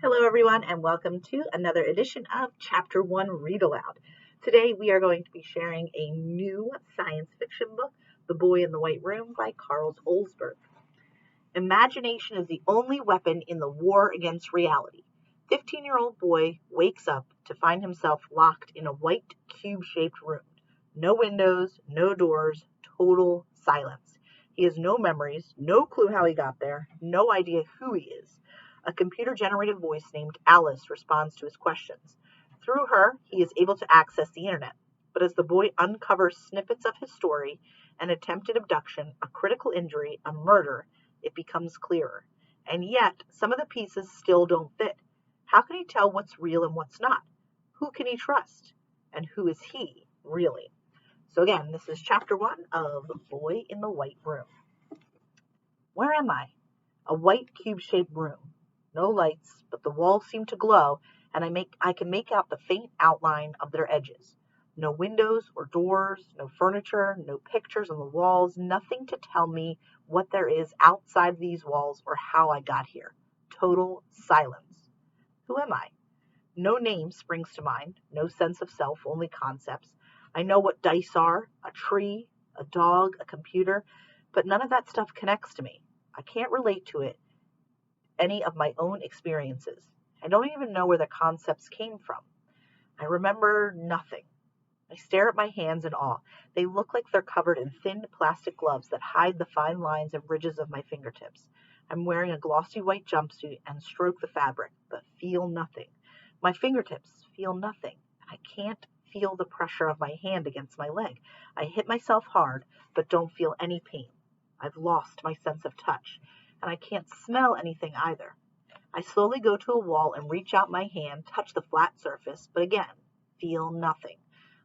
Hello, everyone, and welcome to another edition of Chapter 1 Read Aloud. Today, we are going to be sharing a new science fiction book, The Boy in the White Room by Karl Olsberg. Imagination is the only weapon in the war against reality. 15-year-old boy wakes up to find himself locked in a white cube-shaped room. No windows, no doors, total silence. He has no memories, no clue how he got there, no idea who he is. A computer-generated voice named Alice responds to his questions. Through her, he is able to access the internet. But as the boy uncovers snippets of his story, an attempted abduction, a critical injury, a murder, it becomes clearer. And yet, some of the pieces still don't fit. How can he tell what's real and what's not? Who can he trust? And who is he, really? So again, this is Chapter 1 of Boy in the White Room. Where am I? A white cube-shaped room. No lights, but the walls seem to glow, and I can make out the faint outline of their edges. No windows or doors, no furniture, no pictures on the walls, nothing to tell me what there is outside these walls or how I got here. Total silence. Who am I? No name springs to mind, no sense of self, only concepts. I know what dice are, a tree, a dog, a computer, but none of that stuff connects to me. I can't relate to it any of my own experiences. I don't even know where the concepts came from. I remember nothing. I stare at my hands in awe. They look like they're covered in thin plastic gloves that hide the fine lines and ridges of my fingertips. I'm wearing a glossy white jumpsuit and stroke the fabric, but feel nothing. My fingertips feel nothing. I can't feel the pressure of my hand against my leg. I hit myself hard, but don't feel any pain. I've lost my sense of touch, and I can't smell anything either. I slowly go to a wall and reach out my hand, touch the flat surface, but again, feel nothing.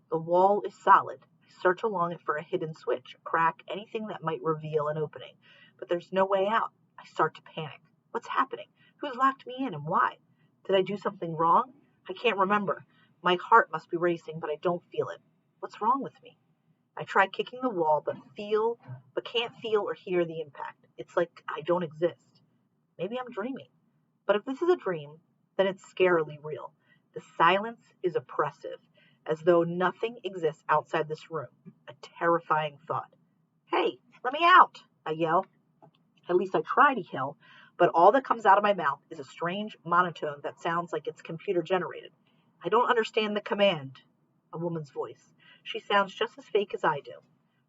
The wall is solid. I search along it for a hidden switch, a crack, anything that might reveal an opening, but there's no way out. I start to panic. What's happening? Who's locked me in and why? Did I do something wrong? I can't remember. My heart must be racing, but I don't feel it. What's wrong with me? I try kicking the wall, but can't feel or hear the impact. It's like I don't exist. Maybe I'm dreaming. But if this is a dream, then it's scarily real. The silence is oppressive, as though nothing exists outside this room. A terrifying thought. Hey, let me out, I yell. At least I try to yell, but all that comes out of my mouth is a strange monotone that sounds like it's computer generated. I don't understand the command. A woman's voice. She sounds just as fake as I do.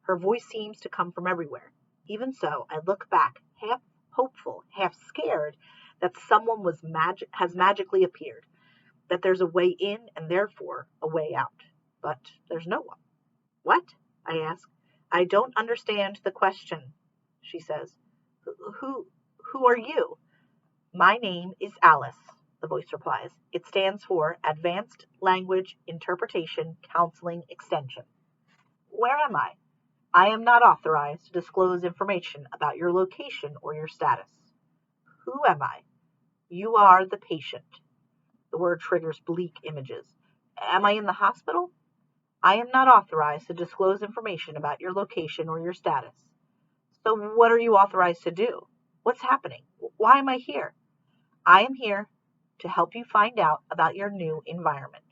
Her voice seems to come from everywhere. Even so, I look back, half hopeful, half scared, that someone has magically appeared, that there's a way in and therefore a way out. But there's no one. What? I ask. I don't understand the question, she says. Who are you? My name is Alice, the voice replies. It stands for Advanced Language Interpretation Counseling Extension. Where am I? I am not authorized to disclose information about your location or your status. Who am I? You are the patient. The word triggers bleak images. Am I in the hospital? I am not authorized to disclose information about your location or your status. So what are you authorized to do? What's happening? Why am I here? I am here to help you find out about your new environment.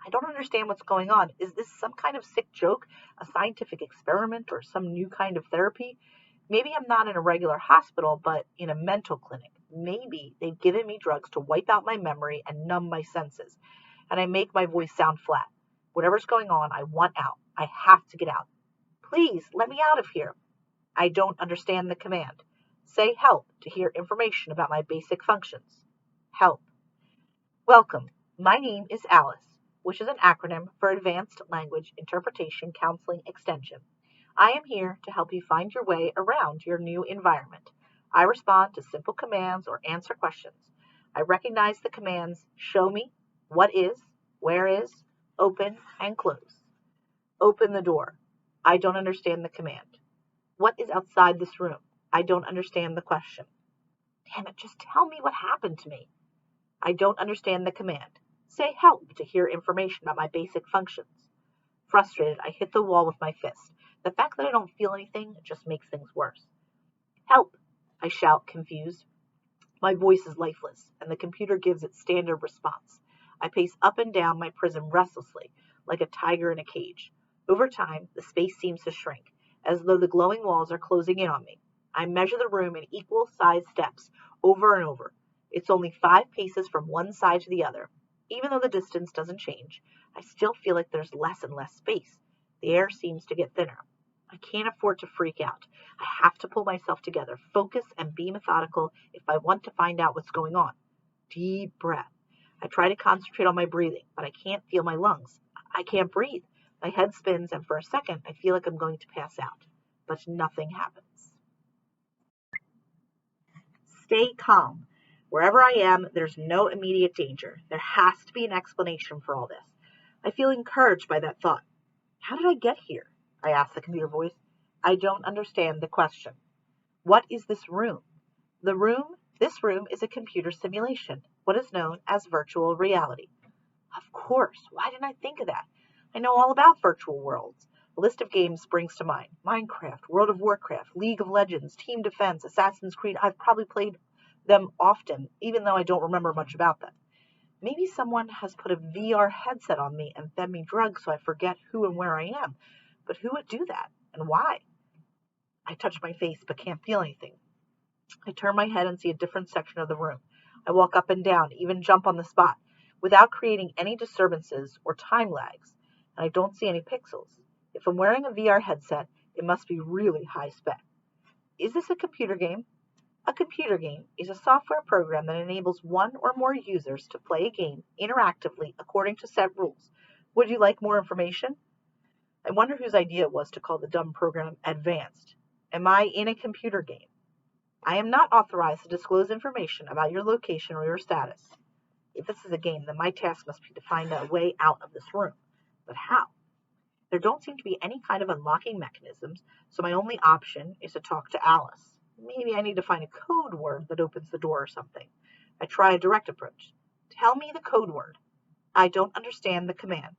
I don't understand what's going on. Is this some kind of sick joke, a scientific experiment, or some new kind of therapy? Maybe I'm not in a regular hospital, but in a mental clinic. Maybe they've given me drugs to wipe out my memory and numb my senses, and I make my voice sound flat. Whatever's going on, I want out. I have to get out. Please, let me out of here. I don't understand the command. Say help to hear information about my basic functions. Help. Welcome. My name is Alice, which is an acronym for Advanced Language Interpretation Counseling Extension. I am here to help you find your way around your new environment. I respond to simple commands or answer questions. I recognize the commands show me, what is, where is, open, and close. Open the door. I don't understand the command. What is outside this room? I don't understand the question. Damn it, just tell me what happened to me. I don't understand the command. Say help to hear information about my basic functions. Frustrated, I hit the wall with my fist. The fact that I don't feel anything just makes things worse. Help, I shout, confused. My voice is lifeless, and the computer gives its standard response. I pace up and down my prison restlessly, like a tiger in a cage. Over time, the space seems to shrink, as though the glowing walls are closing in on me. I measure the room in equal-sized steps, over and over. It's only 5 paces from one side to the other. Even though the distance doesn't change, I still feel like there's less and less space. The air seems to get thinner. I can't afford to freak out. I have to pull myself together, focus, and be methodical if I want to find out what's going on. Deep breath. I try to concentrate on my breathing, but I can't feel my lungs. I can't breathe. My head spins, and for a second, I feel like I'm going to pass out. But nothing happens. Stay calm. Wherever I am, there's no immediate danger. There has to be an explanation for all this. I feel encouraged by that thought. How did I get here? I asked the computer voice. I don't understand the question. What is this room? This room is a computer simulation, what is known as virtual reality. Of course, why didn't I think of that? I know all about virtual worlds. A list of games springs to mind. Minecraft, World of Warcraft, League of Legends, Team Defense, Assassin's Creed. I've probably played them often, even though I don't remember much about them. Maybe someone has put a VR headset on me and fed me drugs so I forget who and where I am. But who would do that, and why? I touch my face but can't feel anything. I turn my head and see a different section of the room. I walk up and down, even jump on the spot, without creating any disturbances or time lags, and I don't see any pixels. If I'm wearing a VR headset, it must be really high spec. Is this a computer game? A computer game is a software program that enables one or more users to play a game interactively according to set rules. Would you like more information? I wonder whose idea it was to call the dumb program advanced. Am I in a computer game? I am not authorized to disclose information about your location or your status. If this is a game, then my task must be to find a way out of this room. But how? There don't seem to be any kind of unlocking mechanisms, so my only option is to talk to Alice. Maybe I need to find a code word that opens the door or something. I try a direct approach. Tell me the code word. I don't understand the command.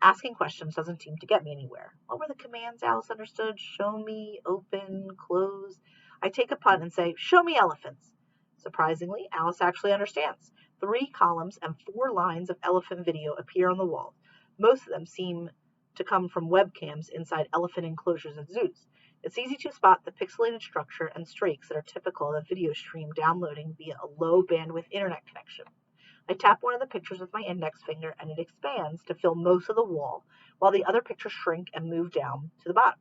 Asking questions doesn't seem to get me anywhere. What were the commands Alice understood? Show me, open, close. I take a punt and say, show me elephants. Surprisingly, Alice actually understands. 3 columns and 4 lines of elephant video appear on the wall. Most of them seem to come from webcams inside elephant enclosures at zoos. It's easy to spot the pixelated structure and streaks that are typical of a video stream downloading via a low bandwidth internet connection. I tap one of the pictures with my index finger and it expands to fill most of the wall, while the other pictures shrink and move down to the bottom.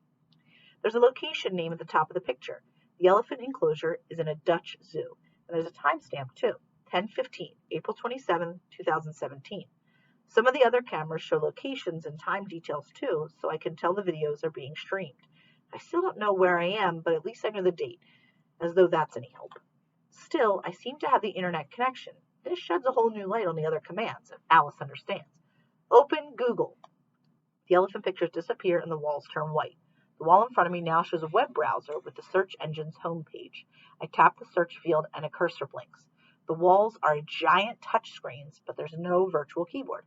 There's a location name at the top of the picture. The elephant enclosure is in a Dutch zoo, and there's a timestamp too, 10:15, April 27, 2017. Some of the other cameras show locations and time details too, so I can tell the videos are being streamed. I still don't know where I am, but at least I know the date, as though that's any help. Still, I seem to have the internet connection. This sheds a whole new light on the other commands, if Alice understands. Open Google. The elephant pictures disappear and the walls turn white. The wall in front of me now shows a web browser with the search engine's homepage. I tap the search field and a cursor blinks. The walls are giant touch screens, but there's no virtual keyboard.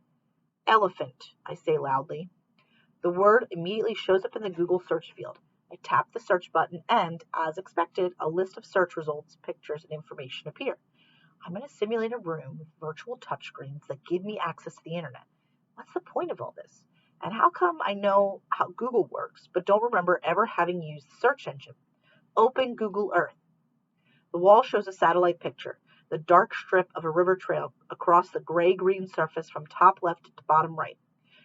Elephant, I say loudly. The word immediately shows up in the Google search field. I tap the search button and, as expected, a list of search results, pictures, and information appear. I'm in a simulated room with virtual touchscreens that give me access to the internet. What's the point of all this? And how come I know how Google works, but don't remember ever having used the search engine? Open Google Earth. The wall shows a satellite picture, the dark strip of a river trail across the gray-green surface from top left to bottom right.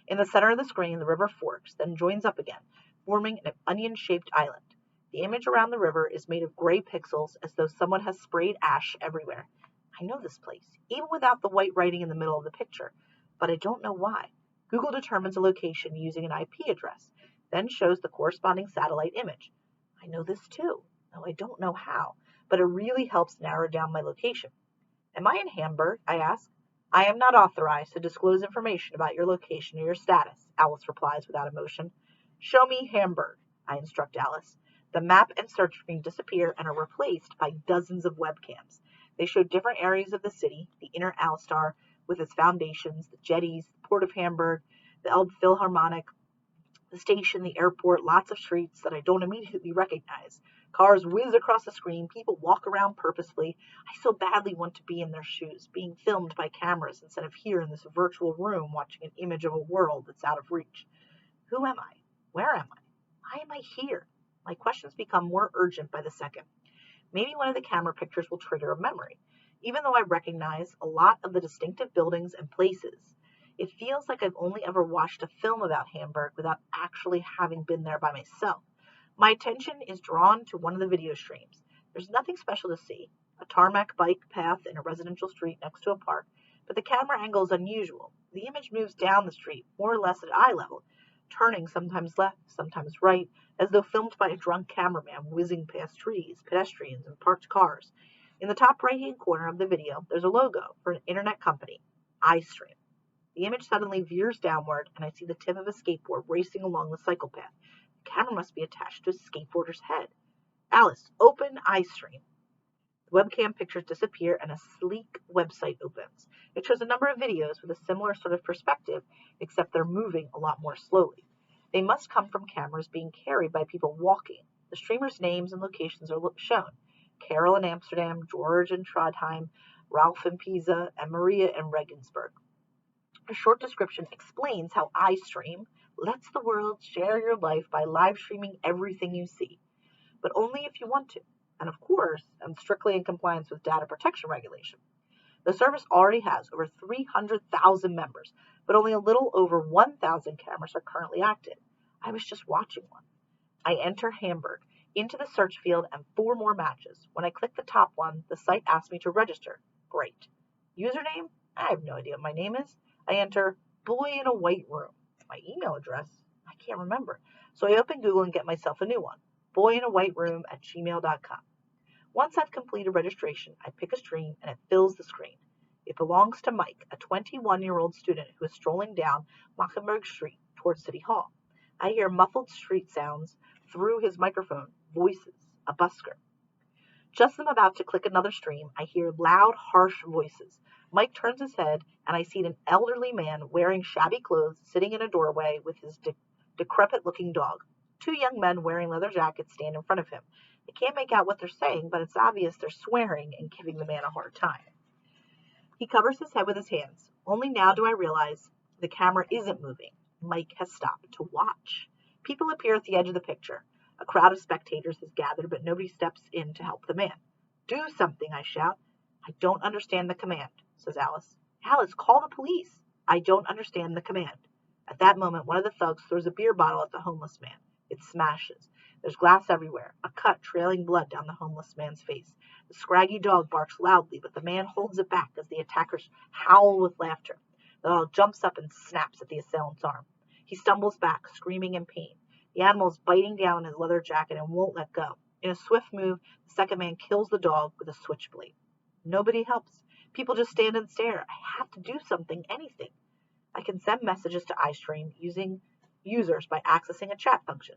In the center of the screen, the river forks, then joins up again, forming an onion-shaped island. The image around the river is made of gray pixels as though someone has sprayed ash everywhere. I know this place, even without the white writing in the middle of the picture, but I don't know why. Google determines a location using an IP address, then shows the corresponding satellite image. I know this too, though I don't know how, but it really helps narrow down my location. Am I in Hamburg? I ask. I am not authorized to disclose information about your location or your status, Alice replies without emotion. Show me Hamburg, I instruct Alice. The map and search screen disappear and are replaced by dozens of webcams. They show different areas of the city, the inner Alstar with its foundations, the jetties, the port of Hamburg, the Elbe Philharmonic, The station, the airport, lots of streets that I don't immediately recognize. Cars whiz across the screen, people walk around purposefully. I so badly want to be in their shoes, being filmed by cameras instead of here in this virtual room watching an image of a world that's out of reach. Who am I? Where am I? Why am I here? My questions become more urgent by the second. Maybe one of the camera pictures will trigger a memory. Even though I recognize a lot of the distinctive buildings and places, it feels like I've only ever watched a film about Hamburg without actually having been there by myself. My attention is drawn to one of the video streams. There's nothing special to see. A tarmac bike path in a residential street next to a park, but the camera angle is unusual. The image moves down the street, more or less at eye level, turning sometimes left, sometimes right, as though filmed by a drunk cameraman whizzing past trees, pedestrians, and parked cars. In the top right-hand corner of the video, there's a logo for an internet company, iStream. The image suddenly veers downward, and I see the tip of a skateboard racing along the cycle path. The camera must be attached to a skateboarder's head. Alice, open iStream. The webcam pictures disappear, and a sleek website opens. It shows a number of videos with a similar sort of perspective, except they're moving a lot more slowly. They must come from cameras being carried by people walking. The streamers' names and locations are shown. Carol in Amsterdam, George in Trondheim, Ralph in Pisa, and Maria in Regensburg. A short description explains how iStream lets the world share your life by live streaming everything you see, but only if you want to. And of course, I'm strictly in compliance with data protection regulation. The service already has over 300,000 members, but only a little over 1,000 cameras are currently active. I was just watching one. I enter Hamburg into the search field and 4 more matches. When I click the top one, the site asks me to register. Great. Username? I have no idea what my name is. I enter boy in a white room. My email address? I can't remember. So I open Google and get myself a new one. boyinawhiteroom@gmail.com. Once I've completed registration, I pick a stream and it fills the screen. It belongs to Mike, a 21-year-old student who is strolling down Mockenberg Street towards City Hall. I hear muffled street sounds through his microphone, voices, a busker. Just as I'm about to click another stream, I hear loud, harsh voices. Mike turns his head, and I see an elderly man wearing shabby clothes sitting in a doorway with his decrepit-looking dog. 2 young men wearing leather jackets stand in front of him. I can't make out what they're saying, but it's obvious they're swearing and giving the man a hard time. He covers his head with his hands. Only now do I realize the camera isn't moving. Mike has stopped to watch. People appear at the edge of the picture. A crowd of spectators has gathered, but nobody steps in to help the man. Do something, I shout. I don't understand the command, says Alice. Alice, call the police. I don't understand the command. At that moment, one of the thugs throws a beer bottle at the homeless man. It smashes. There's glass everywhere, a cut trailing blood down the homeless man's face. The scraggy dog barks loudly, but the man holds it back as the attackers howl with laughter. The dog jumps up and snaps at the assailant's arm. He stumbles back, screaming in pain. The animal is biting down on his leather jacket and won't let go. In a swift move, the second man kills the dog with a switchblade. Nobody helps. People just stand and stare. I have to do something, anything. I can send messages to iStream using users by accessing a chat function,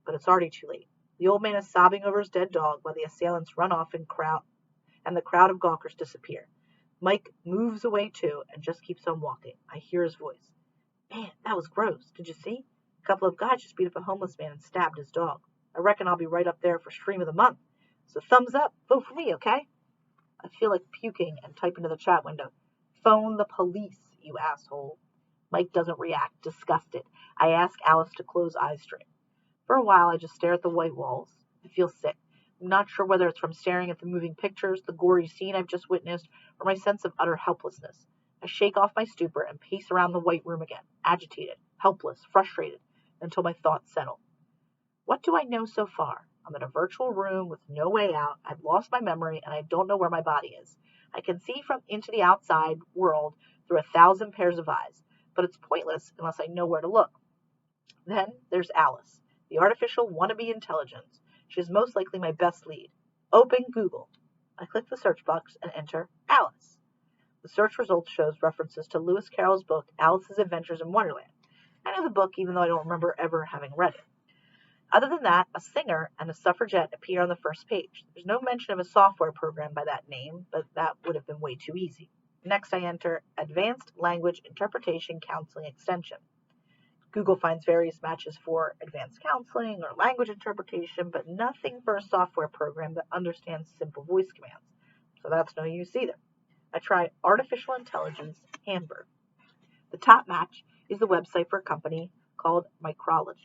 but it's already too late. The old man is sobbing over his dead dog while the assailants run off and the crowd of gawkers disappear. Mike moves away too and just keeps on walking. I hear his voice. Man, that was gross. Did you see? A couple of guys just beat up a homeless man and stabbed his dog. I reckon I'll be right up there for Stream of the Month. So thumbs up. Vote for me, okay? I feel like puking and type into the chat window. Phone the police, you asshole. Mike doesn't react, disgusted. I ask Alice to close iStream. For a while, I just stare at the white walls. I feel sick. I'm not sure whether it's from staring at the moving pictures, the gory scene I've just witnessed, or my sense of utter helplessness. I shake off my stupor and pace around the white room again, agitated, helpless, frustrated, until my thoughts settle. What do I know so far? I'm in a virtual room with no way out. I've lost my memory, and I don't know where my body is. I can see from into the outside world through 1,000 pairs of eyes, but it's pointless unless I know where to look. Then there's Alice, the artificial wannabe intelligence. She is most likely my best lead. Open Google. I click the search box and enter Alice. The search results shows references to Lewis Carroll's book, Alice's Adventures in Wonderland. I know the book even though I don't remember ever having read it. Other than that, a singer and a suffragette appear on the first page. There's no mention of a software program by that name, but that would have been way too easy. Next, I enter Advanced Language Interpretation Counseling Extension. Google finds various matches for advanced counseling or language interpretation, but nothing for a software program that understands simple voice commands. So that's no use either. I try artificial intelligence Hamburg. The top match is the website for a company called Micrologic,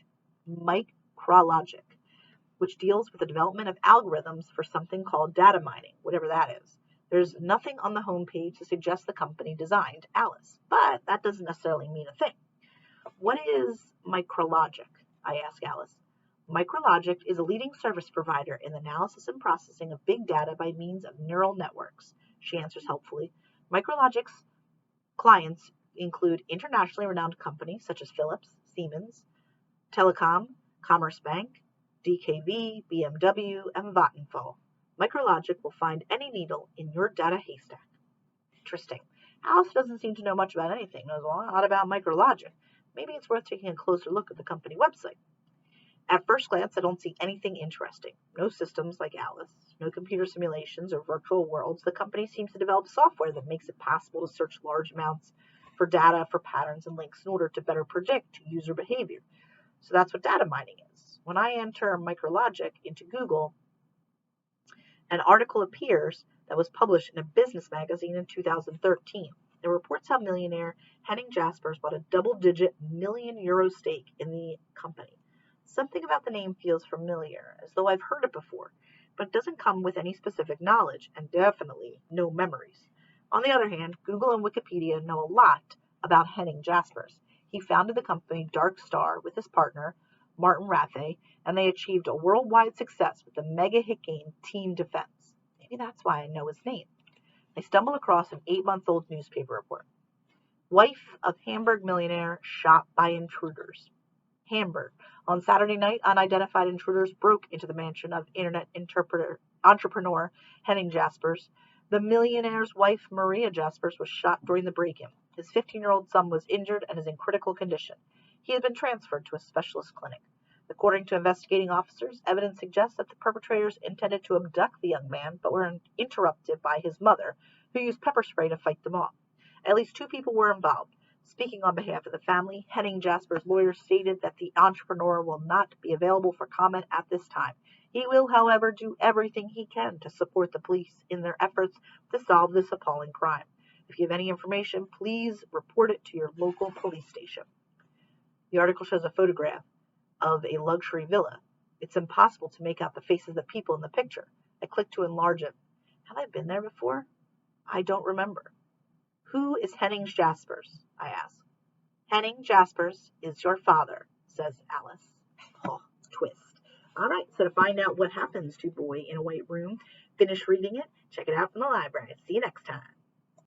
which deals with the development of algorithms for something called data mining, whatever that is. There's nothing on the homepage to suggest the company designed Alice, but that doesn't necessarily mean a thing. What is Micrologic? I ask Alice. Micrologic is a leading service provider in the analysis and processing of big data by means of neural networks, she answers helpfully. Micrologic's clients include internationally renowned companies such as Philips, Siemens, Telecom, Commerce Bank, DKV, BMW, and Vattenfall. Micrologic will find any needle in your data haystack. Interesting. Alice doesn't seem to know much about anything, knows a lot about Micrologic. Maybe it's worth taking a closer look at the company website. At first glance, I don't see anything interesting. No systems like Alice, no computer simulations or virtual worlds. The company seems to develop software that makes it possible to search large amounts for data, for patterns and links in order to better predict user behavior. So that's what data mining is. When I enter Micrologic into Google, an article appears that was published in a business magazine in 2013. It reports how millionaire Henning Jaspers bought a double-digit €1 stake in the company. Something about the name feels familiar, as though I've heard it before, but it doesn't come with any specific knowledge, and definitely no memories. On the other hand, Google and Wikipedia know a lot about Henning Jaspers. He founded the company Dark Star with his partner, Martin Rathé, and they achieved a worldwide success with the mega hit game Team Defense. Maybe that's why I know his name. I stumble across an 8-month-old newspaper report. Wife of Hamburg millionaire shot by intruders. Hamburg. On Saturday night, unidentified intruders broke into the mansion of internet entrepreneur Henning Jaspers. The millionaire's wife, Maria Jaspers, was shot during the break-in. His 15-year-old son was injured and is in critical condition. He has been transferred to a specialist clinic. According to investigating officers, evidence suggests that the perpetrators intended to abduct the young man, but were interrupted by his mother, who used pepper spray to fight them off. At least 2 people were involved. Speaking on behalf of the family, Henning Jaspers' lawyer stated that the entrepreneur will not be available for comment at this time. He will, however, do everything he can to support the police in their efforts to solve this appalling crime. If you have any information, please report it to your local police station. The article shows a photograph of a luxury villa. It's impossible to make out the faces of the people in the picture. I click to enlarge it. Have I been there before? I don't remember. Who is Henning Jaspers? I ask. Henning Jaspers is your father, says Alice. Oh, twist. All right, so to find out what happens to Boy in a White Room, finish reading it, check it out from the library. See you next time.